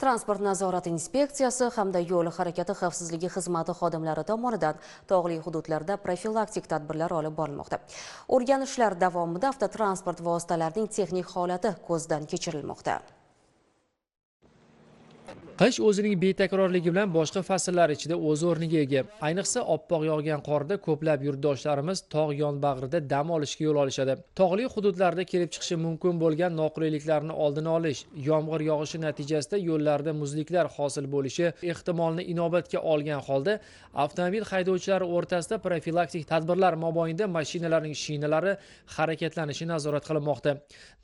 Transport nazorati inspeksiyasi hamda yo'l harakati xavfsizligi xizmati xodimlari tomonidan tog'li hududlarda profilaktik tadbirlar olib borilmoqda. O'rganishlar davomida avtotransport vositalarining texnik holati ko'zdan kechirilmoqda. Qish o'zining betakrorligi bilan boshqa fasllar ichida o'z o'rniga ega. Ayniqsa oppoq yog'gan qorda ko'plab yurtdoshlarimiz tog' yonbag'rida dam olishga yo'l olishadi. Tog'li hududlarda kelib chiqishi mumkin bo'lgan noqulayliklarni oldini olish, yomg'ir yog'ishi natijasida yo'llarda muzliklar hosil bo'lishi ehtimolni inobatga olgan holda avtomobil haydovchilari o'rtasida profilaktik tadbirlar mobaynida mashinalarning shinalari harakatlanishi nazorat qilinmoqda.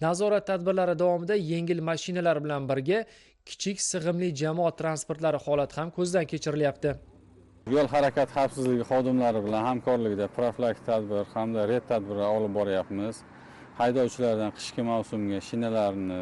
Nazorat tadbirlari davomida yengil mashinalar bilan birga kichik sig'imli jamoat transportlari holati ham ko'zdan kechirilyapti. Yo'l harakati xavfsizligi xodimlari bilan hamkorlikda profilaktik tadbir hamda red tadbirlar olib boryapmiz. Haydovchilardan qishki mavsumga shinalarini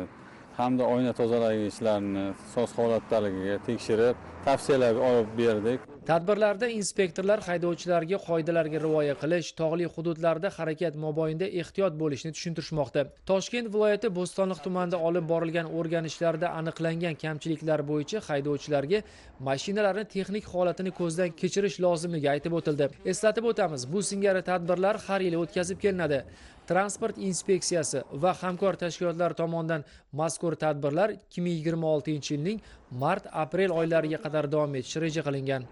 hamda oyna tozalagichlarini soz holatdaligiga tekshirib, tavsiyalar olib berdik. Tadbirlarda inspektorlar haydovchilarga qoidalarga rioya qilish, tog'li hududlarda harakat mobaynida ehtiyot bo'lishni tushuntirishmoqda. Toshkent viloyati Bo'stonliq tumanida olib borilgan o'rganishlarda aniqlangan kamchiliklar bo'yicha haydovchilarga mashinalarning texnik holatini ko'zdan kechirish lozimligi aytib o'tildi. Eslatib o'tamiz, bu singari tadbirlar har yili o'tkazib kelinadi. Transport inspeksiyasi va hamkor tashkilotlar tomonidan mazkur tadbirlar 2026-yilning mart-aprel oylariga qadar davom etishi reja qilingan.